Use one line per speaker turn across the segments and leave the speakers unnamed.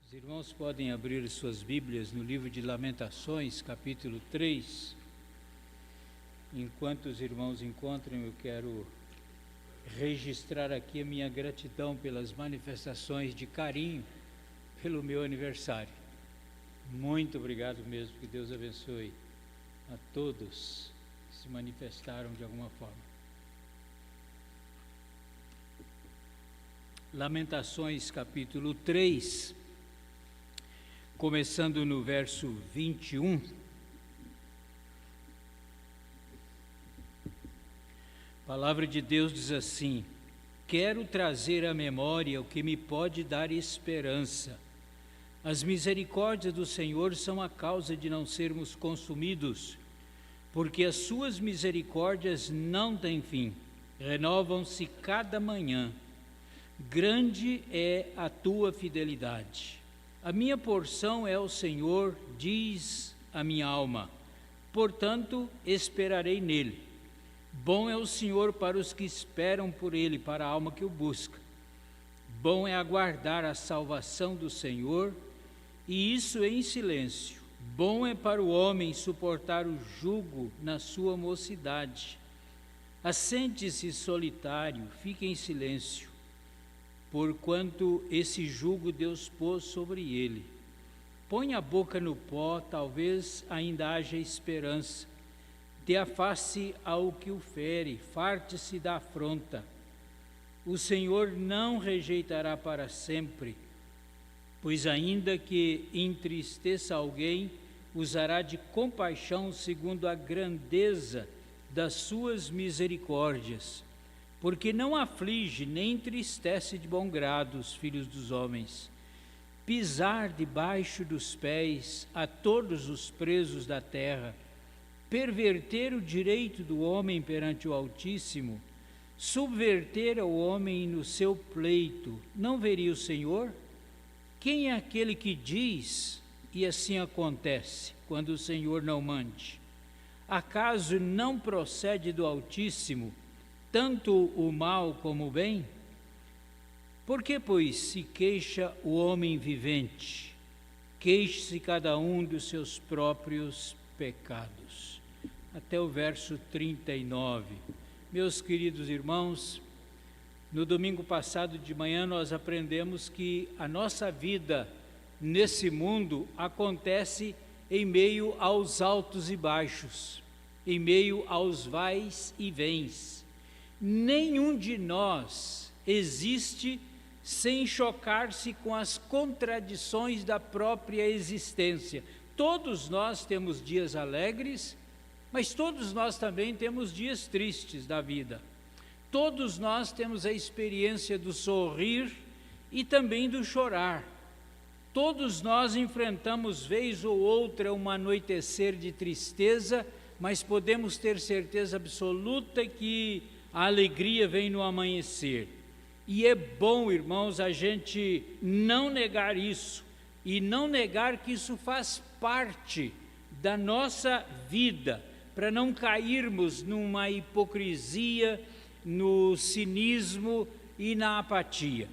Os irmãos podem abrir suas Bíblias no livro de Lamentações, capítulo 3. Enquanto os irmãos encontram, eu quero registrar aqui a minha gratidão pelas manifestações de carinho pelo meu aniversário. Muito obrigado mesmo, que Deus abençoe a todos que se manifestaram de alguma forma. Lamentações capítulo 3, começando no verso 21. A palavra de Deus diz assim: quero trazer à memória o que me pode dar esperança. As misericórdias do Senhor são a causa de não sermos consumidos, porque as suas misericórdias não têm fim, renovam-se cada manhã. Grande é a tua fidelidade. A minha porção é o Senhor, diz a minha alma, portanto esperarei nele. Bom é o Senhor para os que esperam por Ele, para a alma que o busca. Bom é aguardar a salvação do Senhor, e isso em silêncio. Bom é para o homem suportar o jugo na sua mocidade. Assente-se solitário, fique em silêncio, porquanto esse jugo Deus pôs sobre ele. Põe a boca no pó, talvez ainda haja esperança. Dê a face ao que o fere, farte-se da afronta. O Senhor não rejeitará para sempre, pois ainda que entristeça alguém, usará de compaixão segundo a grandeza das suas misericórdias, porque não aflige nem entristece de bom grado os filhos dos homens. Pisar debaixo dos pés a todos os presos da terra, perverter o direito do homem perante o Altíssimo, subverter ao homem no seu pleito, não veria o Senhor? Quem é aquele que diz, e assim acontece, quando o Senhor não mande? Acaso não procede do Altíssimo tanto o mal como o bem? Por que, pois, se queixa o homem vivente? Queixe-se cada um dos seus próprios pecados. Até o verso 39. Meus queridos irmãos, no domingo passado de manhã nós aprendemos que a nossa vida nesse mundo acontece em meio aos altos e baixos, em meio aos vais e vens. Nenhum de nós existe sem chocar-se com as contradições da própria existência. Todos nós temos dias alegres, mas todos nós também temos dias tristes da vida. Todos nós temos a experiência do sorrir e também do chorar. Todos nós enfrentamos vez ou outra um anoitecer de tristeza, mas podemos ter certeza absoluta que a alegria vem no amanhecer. E é bom, irmãos, a gente não negar isso e não negar que isso faz parte da nossa vida, para não cairmos numa hipocrisia, no cinismo e na apatia.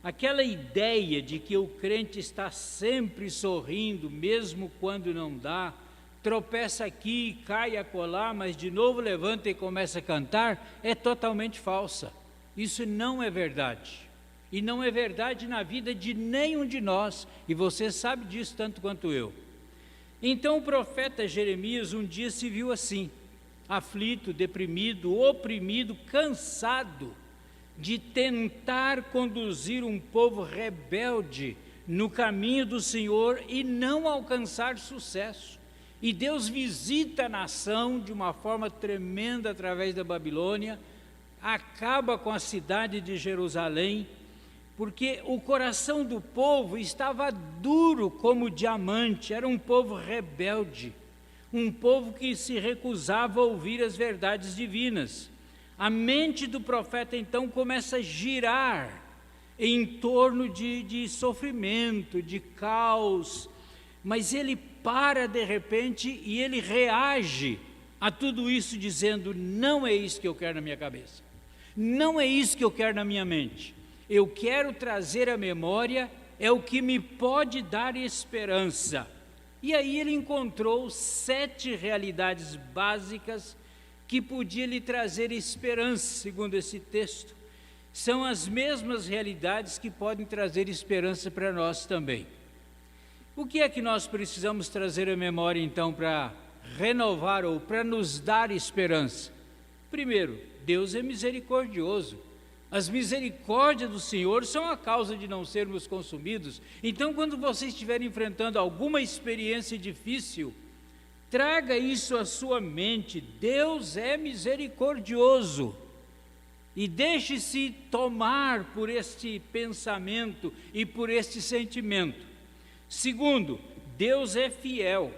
Aquela ideia de que o crente está sempre sorrindo, mesmo quando não dá, tropeça aqui, cai acolá, mas de novo levanta e começa a cantar, é totalmente falsa. Isso não é verdade. E não é verdade na vida de nenhum de nós, e você sabe disso tanto quanto eu. Então o profeta Jeremias um dia se viu assim, aflito, deprimido, oprimido, cansado de tentar conduzir um povo rebelde no caminho do Senhor e não alcançar sucesso. E Deus visita a nação de uma forma tremenda através da Babilônia, acaba com a cidade de Jerusalém, porque o coração do povo estava duro como diamante, era um povo rebelde, um povo que se recusava a ouvir as verdades divinas. A mente do profeta então começa a girar em torno de sofrimento, de caos, mas ele para de repente e ele reage a tudo isso dizendo: não é isso que eu quero na minha cabeça. Não é isso que eu quero na minha mente. Eu quero trazer à memória é o que me pode dar esperança. E aí ele encontrou 7 realidades básicas que podia lhe trazer esperança, segundo esse texto. São as mesmas realidades que podem trazer esperança para nós também. O que é que nós precisamos trazer à memória, então, para renovar ou para nos dar esperança? Primeiro, Deus é misericordioso. As misericórdias do Senhor são a causa de não sermos consumidos. Então, quando você estiver enfrentando alguma experiência difícil, traga isso à sua mente. Deus é misericordioso. E deixe-se tomar por este pensamento e por este sentimento. Segundo, Deus é fiel.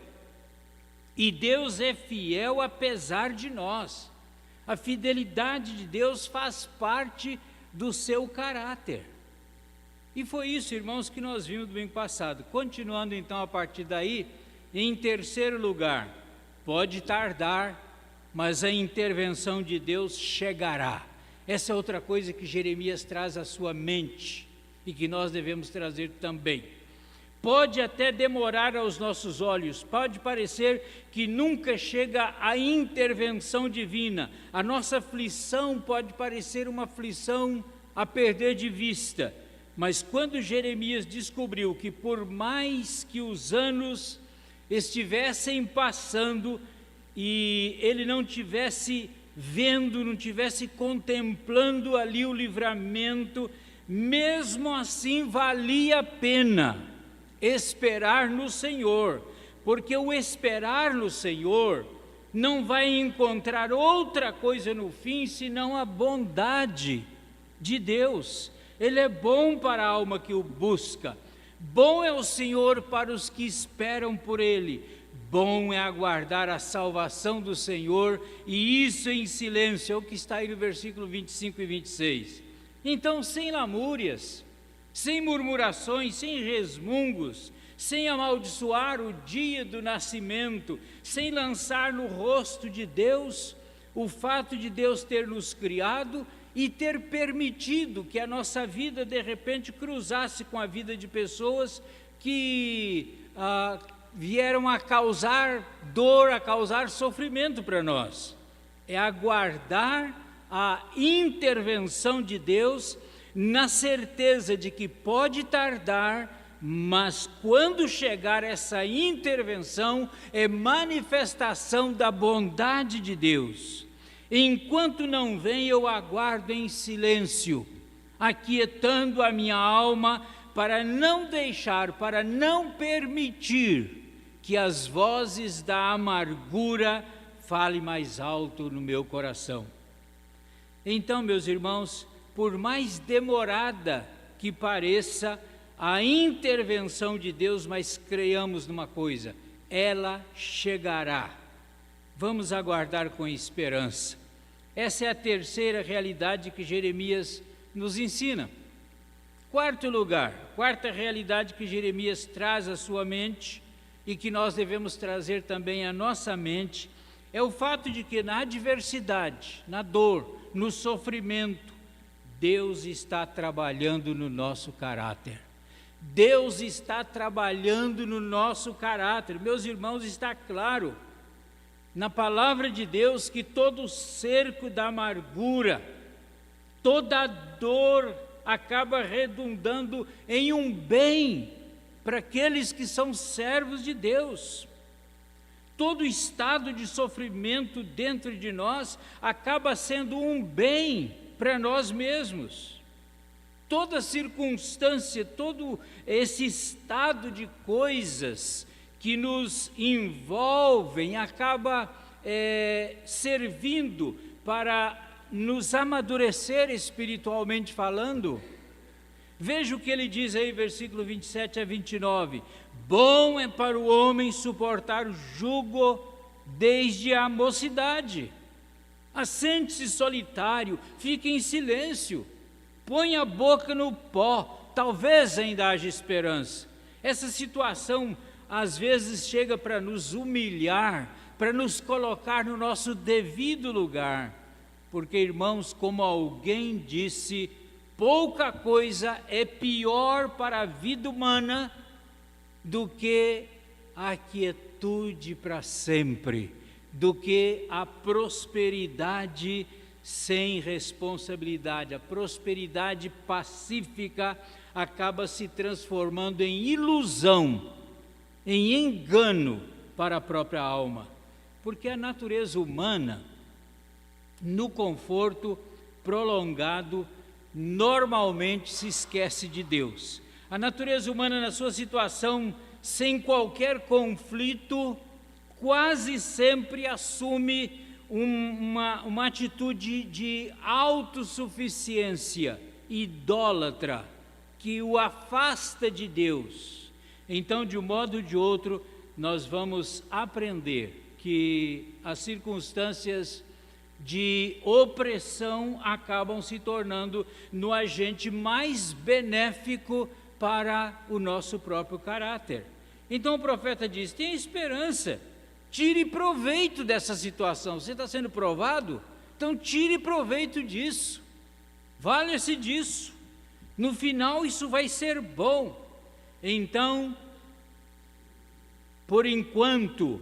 E Deus é fiel apesar de nós. A fidelidade de Deus faz parte do seu caráter. E foi isso, irmãos, que nós vimos no domingo passado. Continuando então a partir daí, em terceiro lugar, pode tardar, mas a intervenção de Deus chegará. Essa é outra coisa que Jeremias traz à sua mente e que nós devemos trazer também. Pode até demorar aos nossos olhos, pode parecer que nunca chega a intervenção divina. A nossa aflição pode parecer uma aflição a perder de vista. Mas quando Jeremias descobriu que por mais que os anos estivessem passando e ele não tivesse vendo, não tivesse contemplando ali o livramento, mesmo assim valia a pena esperar no Senhor, porque o esperar no Senhor não vai encontrar outra coisa no fim senão a bondade de Deus. Ele é bom para a alma que o busca, bom é o Senhor para os que esperam por Ele, bom é aguardar a salvação do Senhor, e isso em silêncio, é o que está aí no versículo 25 e 26. Então, sem lamúrias, sem murmurações, sem resmungos, sem amaldiçoar o dia do nascimento, sem lançar no rosto de Deus o fato de Deus ter nos criado e ter permitido que a nossa vida de repente cruzasse com a vida de pessoas que vieram a causar dor, a causar sofrimento para nós. É aguardar a intervenção de Deus, na certeza de que pode tardar, mas quando chegar essa intervenção, é manifestação da bondade de Deus. Enquanto não vem, eu aguardo em silêncio, aquietando a minha alma, para não deixar, para não permitir que as vozes da amargura falem mais alto no meu coração. Então, meus irmãos, por mais demorada que pareça a intervenção de Deus, mas creiamos numa coisa, ela chegará. Vamos aguardar com esperança. Essa é a terceira realidade que Jeremias nos ensina. Quarto lugar, quarta realidade que Jeremias traz à sua mente e que nós devemos trazer também à nossa mente, é o fato de que na adversidade, na dor, no sofrimento, Deus está trabalhando no nosso caráter. Deus está trabalhando no nosso caráter. Meus irmãos, está claro na palavra de Deus que todo o cerco da amargura, toda a dor acaba redundando em um bem para aqueles que são servos de Deus. Todo estado de sofrimento dentro de nós acaba sendo um bem para nós mesmos. Toda circunstância, todo esse estado de coisas que nos envolvem acaba servindo para nos amadurecer espiritualmente falando. Veja o que ele diz aí, versículo 27 a 29. Bom é para o homem suportar o jugo desde a mocidade. Assente-se solitário, fique em silêncio, põe a boca no pó, talvez ainda haja esperança. Essa situação às vezes chega para nos humilhar, para nos colocar no nosso devido lugar. porque, irmãos, como alguém disse, pouca coisa é pior para a vida humana do que a quietude para sempre, do que a prosperidade sem responsabilidade. A prosperidade pacífica acaba se transformando em ilusão, em engano para a própria alma, porque a natureza humana, no conforto prolongado, normalmente se esquece de Deus. A natureza humana, na sua situação sem qualquer conflito, quase sempre assume uma atitude de autossuficiência idólatra, que o afasta de Deus. Então, de um modo ou de outro, nós vamos aprender que as circunstâncias de opressão acabam se tornando no agente mais benéfico para o nosso próprio caráter. Então o profeta diz: tenha esperança, tire proveito dessa situação. Você está sendo provado? Então tire proveito disso, valha-se disso. No final isso vai ser bom. Então, por enquanto,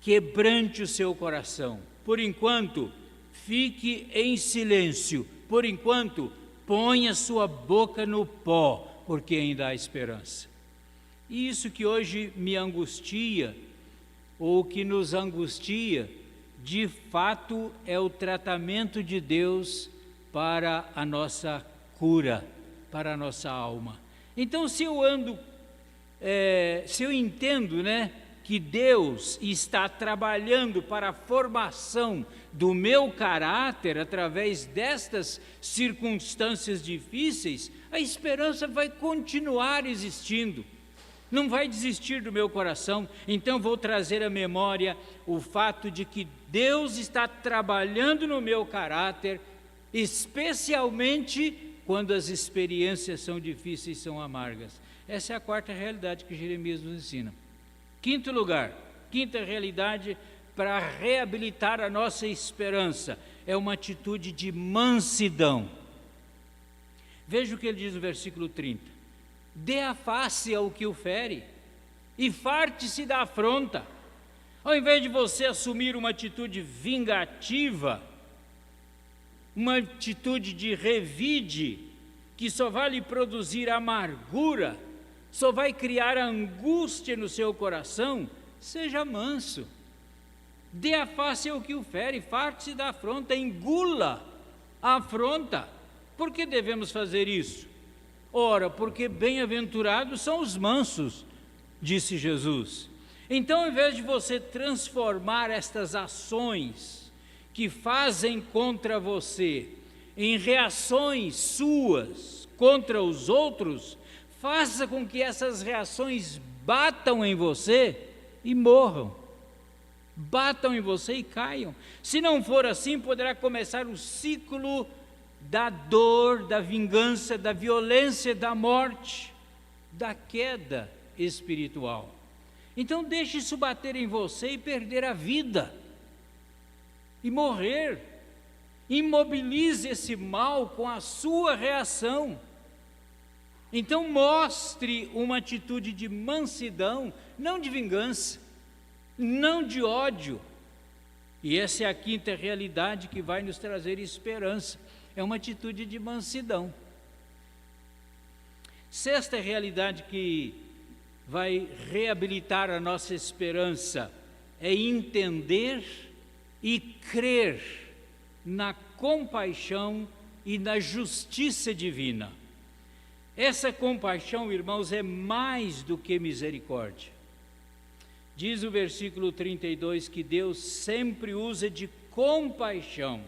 quebrante o seu coração. Por enquanto, fique em silêncio. Por enquanto, ponha sua boca no pó, porque ainda há esperança. E isso que hoje me angustia, ou que nos angustia, de fato é o tratamento de Deus para a nossa cura, para a nossa alma. Então, se eu entendo, que Deus está trabalhando para a formação do meu caráter através destas circunstâncias difíceis, a esperança vai continuar existindo, não vai desistir do meu coração. Então vou trazer à memória o fato de que Deus está trabalhando no meu caráter, especialmente quando as experiências são difíceis, são amargas. Essa é a quarta realidade que Jeremias nos ensina. Quinto lugar, quinta realidade para reabilitar a nossa esperança, é uma atitude de mansidão. Veja o que ele diz no versículo 30. Dê a face ao que o fere e farte-se da afronta. Ao invés de você assumir uma atitude vingativa, uma atitude de revide, que só vai lhe produzir amargura, só vai criar angústia no seu coração, seja manso. Dê a face ao que o fere, farte-se da afronta, engula a afronta. Por que devemos fazer isso? Ora, porque bem-aventurados são os mansos, disse Jesus. Então, ao invés de você transformar estas ações que fazem contra você em reações suas contra os outros, faça com que essas reações batam em você e morram. Batam em você e caiam. Se não for assim, poderá começar o ciclo da dor, da vingança, da violência, da morte, da queda espiritual. Então deixe isso bater em você e perder a vida, e morrer. Imobilize esse mal com a sua reação. Então mostre uma atitude de mansidão, não de vingança, não de ódio. E essa é a quinta realidade que vai nos trazer esperança, é uma atitude de mansidão. Sexta realidade que vai reabilitar a nossa esperança é entender e crer na compaixão e na justiça divina. Essa compaixão, irmãos, é mais do que misericórdia. Diz o versículo 32 que Deus sempre usa de compaixão.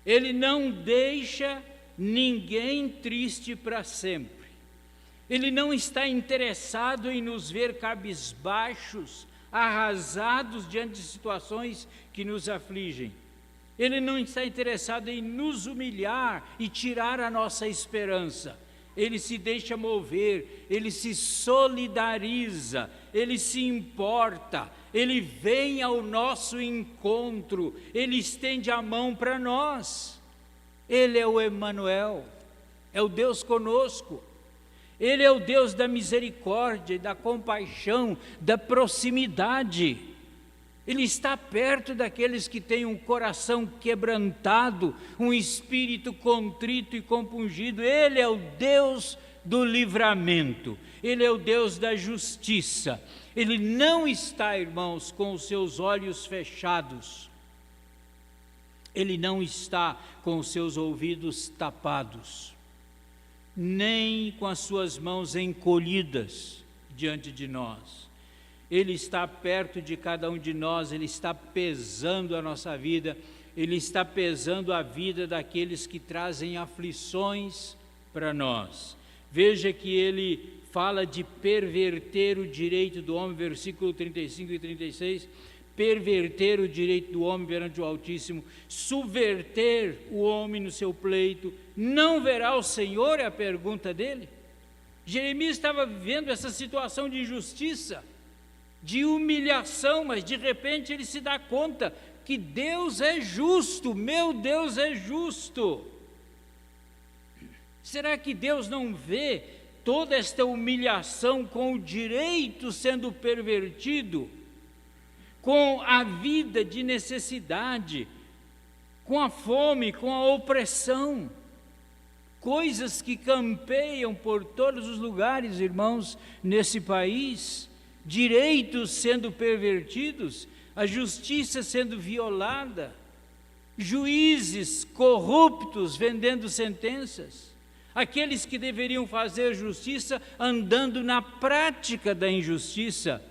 Ele não deixa ninguém triste para sempre. Ele não está interessado em nos ver cabisbaixos, arrasados diante de situações que nos afligem. Ele não está interessado em nos humilhar e tirar a nossa esperança. Ele se deixa mover, ele se solidariza, ele se importa, Ele vem ao nosso encontro, Ele estende a mão para nós. Ele é o Emanuel, é o Deus conosco. Ele é o Deus da misericórdia, da compaixão, da proximidade. Ele está perto daqueles que têm um coração quebrantado, um espírito contrito e compungido. Ele é o Deus do livramento, Ele é o Deus da justiça. Ele não está, irmãos, com os seus olhos fechados. Ele não está com os seus ouvidos tapados, nem com as suas mãos encolhidas diante de nós. Ele está perto de cada um de nós, Ele está pesando a nossa vida, Ele está pesando a vida daqueles que trazem aflições para nós. Veja que Ele fala de perverter o direito do homem, versículo 35 e 36, perverter o direito do homem perante o Altíssimo, subverter o homem no seu pleito. Não verá o Senhor? É a pergunta dele. Jeremias estava vivendo essa situação de injustiça, de humilhação, mas de repente ele se dá conta que Deus é justo, meu Deus é justo. Será que Deus não vê toda esta humilhação com o direito sendo pervertido, com a vida de necessidade, com a fome, com a opressão, coisas que campeiam por todos os lugares, irmãos, nesse país, direitos sendo pervertidos, a justiça sendo violada, juízes corruptos vendendo sentenças, aqueles que deveriam fazer justiça andando na prática da injustiça.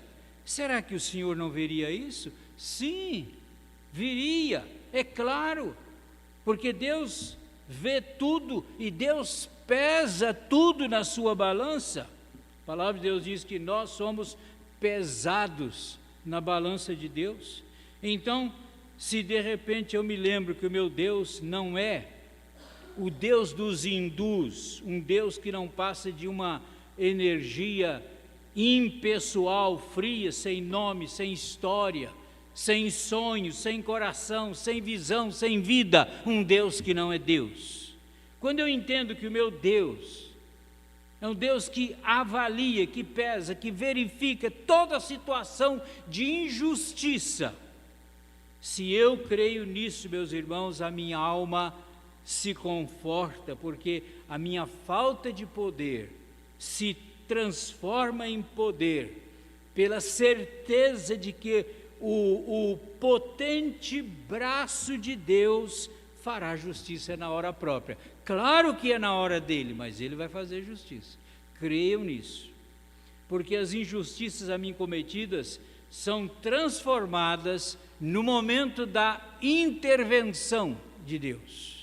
Será que o Senhor não veria isso? Sim, viria, é claro, porque Deus vê tudo e Deus pesa tudo na sua balança. A palavra de Deus diz que nós somos pesados na balança de Deus. Então, se de repente eu me lembro que o meu Deus não é o Deus dos hindus, um Deus que não passa de uma energia impessoal, fria, sem nome, sem história, sem sonho, sem coração, sem visão, sem vida, um Deus que não é Deus. Quando eu entendo que o meu Deus é um Deus que avalia, que pesa, que verifica toda a situação de injustiça, se eu creio nisso, meus irmãos, a minha alma se conforta, porque a minha falta de poder se transforma em poder, pela certeza de que o potente braço de Deus fará justiça na hora própria. Claro que é na hora dele, mas ele vai fazer justiça. Creiam nisso, porque as injustiças a mim cometidas são transformadas no momento da intervenção de Deus.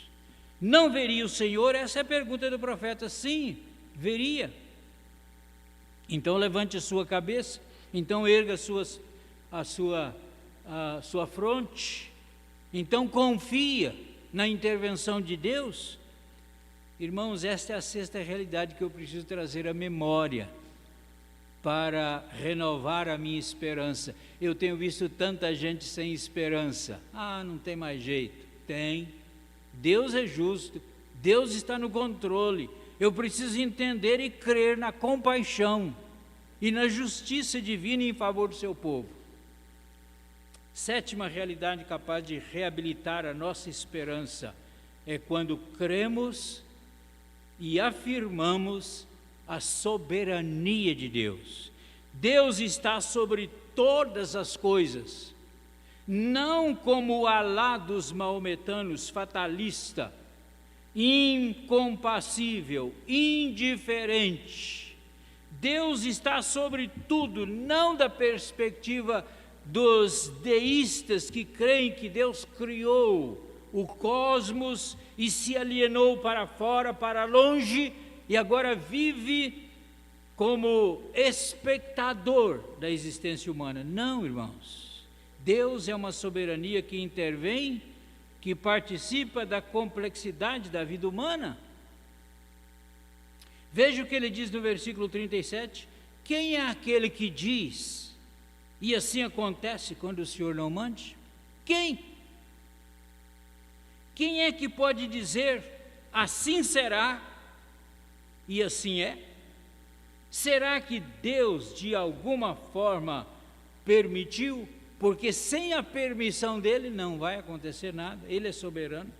Não veria o Senhor? Essa é a pergunta do profeta. Sim, veria. Então levante a sua cabeça, então erga a sua fronte, então confia na intervenção de Deus. Irmãos, esta é a sexta realidade que eu preciso trazer à memória para renovar a minha esperança. Eu tenho visto tanta gente sem esperança. Não tem mais jeito. Tem. Deus é justo, Deus está no controle. Eu preciso entender e crer na compaixão e na justiça divina em favor do seu povo. Sétima realidade capaz de reabilitar a nossa esperança é quando cremos e afirmamos a soberania de Deus. Deus está sobre todas as coisas, não como o Alá dos maometanos, fatalista, incompassível, indiferente. Deus está sobre tudo, não da perspectiva dos deístas que creem que Deus criou o cosmos e se alienou para fora, para longe, e agora vive como espectador da existência humana. Não, irmãos. Deus é uma soberania que intervém, que participa da complexidade da vida humana. Veja o que ele diz no versículo 37. Quem é aquele que diz, e assim acontece quando o Senhor não mande? Quem? Quem é que pode dizer, assim será, e assim é? Será que Deus, de alguma forma, permitiu? Porque sem a permissão dele não vai acontecer nada, ele é soberano.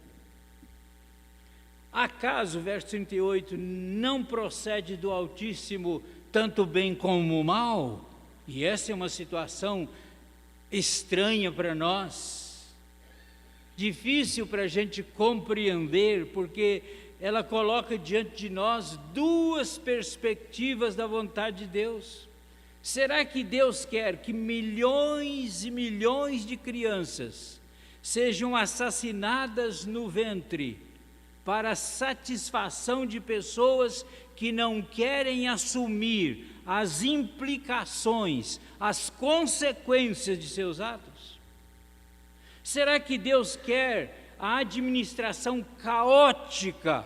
Acaso, verso 38, não procede do Altíssimo tanto o bem como o mal? E essa é uma situação estranha para nós, difícil para a gente compreender, porque ela coloca diante de nós duas perspectivas da vontade de Deus. Será que Deus quer que milhões e milhões de crianças sejam assassinadas no ventre para a satisfação de pessoas que não querem assumir as implicações, as consequências de seus atos? Será que Deus quer a administração caótica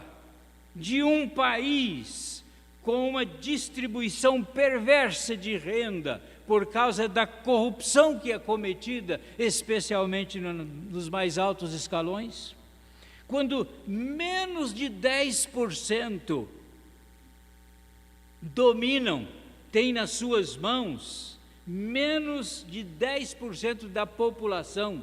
de um país com uma distribuição perversa de renda por causa da corrupção que é cometida, especialmente nos mais altos escalões? Quando menos de 10% dominam, têm nas suas mãos, menos de 10% da população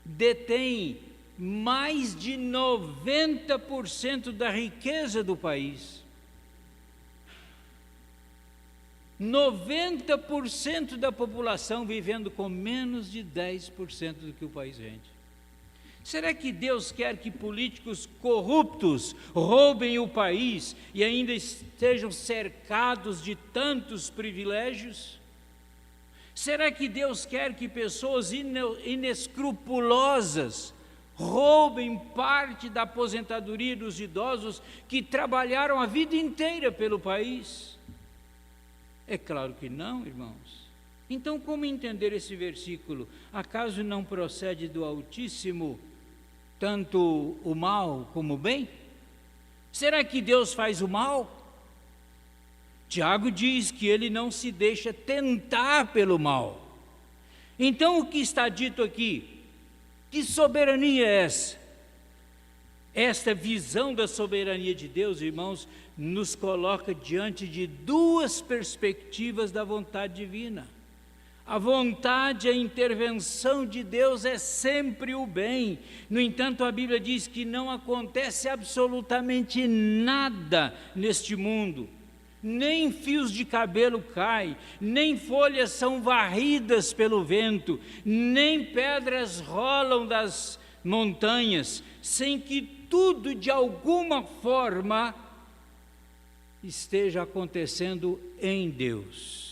detém mais de 90% da riqueza do país. 90% da população vivendo com menos de 10% do que o país rende. Será que Deus quer que políticos corruptos roubem o país e ainda estejam cercados de tantos privilégios? Será que Deus quer que pessoas inescrupulosas roubem parte da aposentadoria dos idosos que trabalharam a vida inteira pelo país? É claro que não, irmãos. Então, como entender esse versículo? Acaso não procede do Altíssimo tanto o mal como o bem? Será que Deus faz o mal? Tiago diz que ele não se deixa tentar pelo mal. Então, o que está dito aqui? Que soberania é essa? Esta visão da soberania de Deus, irmãos, nos coloca diante de duas perspectivas da vontade divina. A vontade, a intervenção de Deus é sempre o bem. No entanto, a Bíblia diz que não acontece absolutamente nada neste mundo. Nem fios de cabelo caem, nem folhas são varridas pelo vento, nem pedras rolam das montanhas, sem que tudo de alguma forma esteja acontecendo em Deus.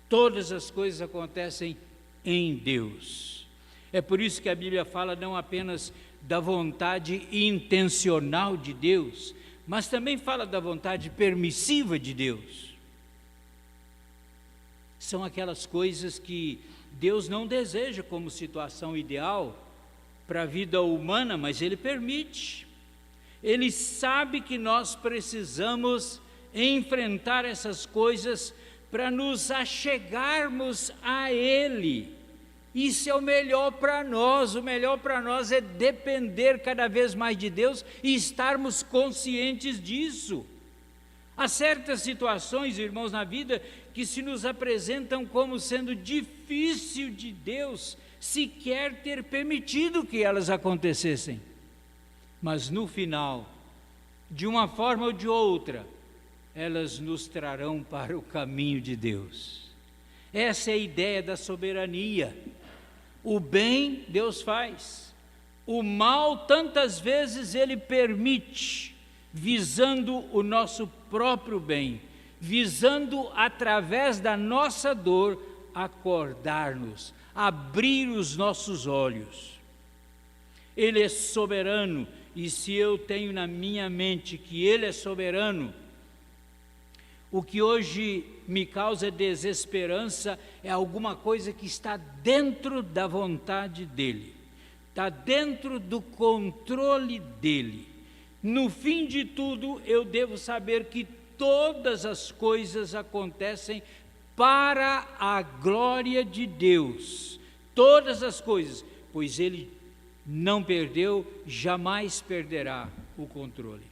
Todas as coisas acontecem em Deus. É por isso que a Bíblia fala não apenas da vontade intencional de Deus, mas também fala da vontade permissiva de Deus. São aquelas coisas que Deus não deseja como situação ideal para a vida humana, mas Ele permite. Ele sabe que nós precisamos enfrentar essas coisas para nos achegarmos a Ele. Isso é o melhor para nós. O melhor para nós é depender cada vez mais de Deus e estarmos conscientes disso. Há certas situações, irmãos, na vida que se nos apresentam como sendo difícil de Deus sequer ter permitido que elas acontecessem. Mas no final, de uma forma ou de outra, elas nos trarão para o caminho de Deus. Essa é a ideia da soberania. O bem Deus faz, o mal tantas vezes Ele permite, visando o nosso próprio bem, visando através da nossa dor acordar-nos, abrir os nossos olhos. Ele é soberano, e se eu tenho na minha mente que Ele é soberano, o que hoje me causa desesperança é alguma coisa que está dentro da vontade dEle, está dentro do controle dEle. No fim de tudo, eu devo saber que todas as coisas acontecem para a glória de Deus, todas as coisas, pois Ele não perdeu, jamais perderá o controle.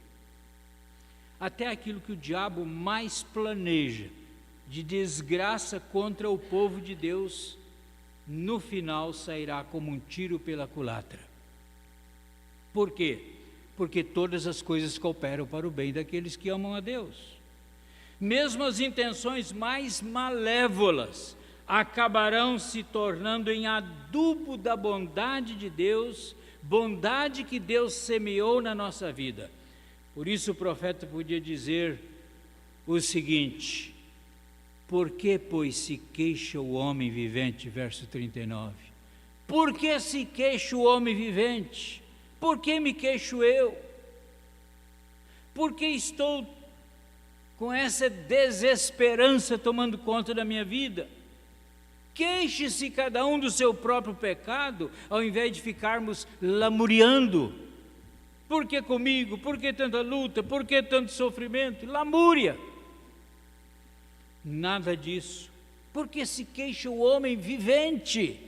Até aquilo que o diabo mais planeja, de desgraça contra o povo de Deus, no final sairá como um tiro pela culatra. Por quê? Porque todas as coisas cooperam para o bem daqueles que amam a Deus. Mesmo as intenções mais malévolas acabarão se tornando em adubo da bondade de Deus, bondade que Deus semeou na nossa vida. Por isso o profeta podia dizer o seguinte: por que, pois, se queixa o homem vivente? Verso 39. Por que se queixa o homem vivente? Por que me queixo eu? Por que estou com essa desesperança tomando conta da minha vida? Queixe-se cada um do seu próprio pecado, ao invés de ficarmos lamuriando. Por que comigo? Por que tanta luta? Por que tanto sofrimento? Lamúria. Nada disso. Porque se queixa o homem vivente.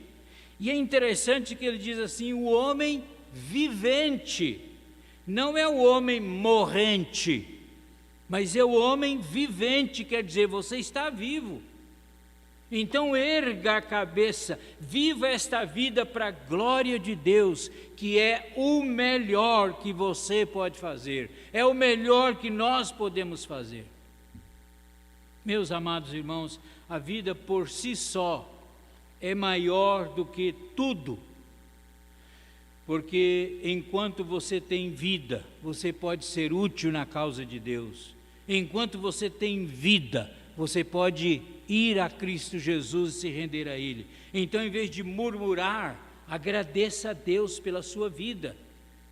E é interessante que ele diz assim, o homem vivente. Não é o homem morrente, mas é o homem vivente, quer dizer, você está vivo. Então erga a cabeça, viva esta vida para a glória de Deus, que é o melhor que você pode fazer, é o melhor que nós podemos fazer. Meus amados irmãos, a vida por si só é maior do que tudo, porque enquanto você tem vida, você pode ser útil na causa de Deus. Enquanto você tem vida, você pode ir a Cristo Jesus e se render a Ele. Então, em vez de murmurar, agradeça a Deus pela sua vida,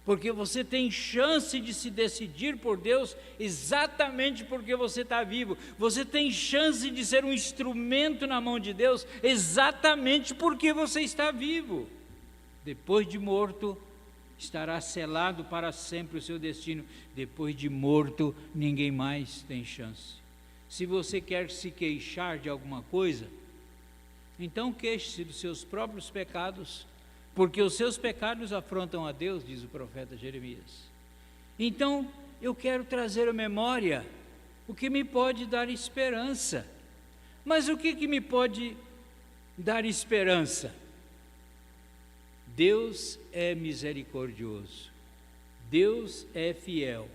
porque você tem chance de se decidir por Deus exatamente porque você está vivo. Você tem chance de ser um instrumento na mão de Deus exatamente porque você está vivo. Depois de morto, estará selado para sempre o seu destino. Depois de morto, ninguém mais tem chance. Se você quer se queixar de alguma coisa, então queixe-se dos seus próprios pecados, porque os seus pecados afrontam a Deus, diz o profeta Jeremias. Então, eu quero trazer à memória o que me pode dar esperança. Mas o que me pode dar esperança? Deus é misericordioso, Deus é fiel,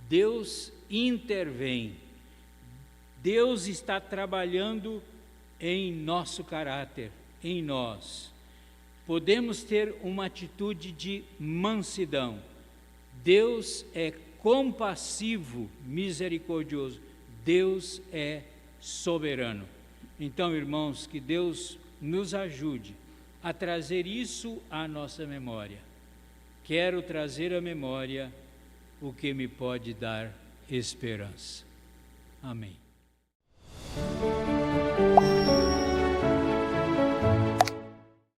Deus intervém, Deus está trabalhando em nosso caráter, em nós. Podemos ter uma atitude de mansidão. Deus é compassivo, misericordioso, Deus é soberano. Então, irmãos, que Deus nos ajude a trazer isso à nossa memória. Quero trazer à memória o que me pode dar esperança. Amém.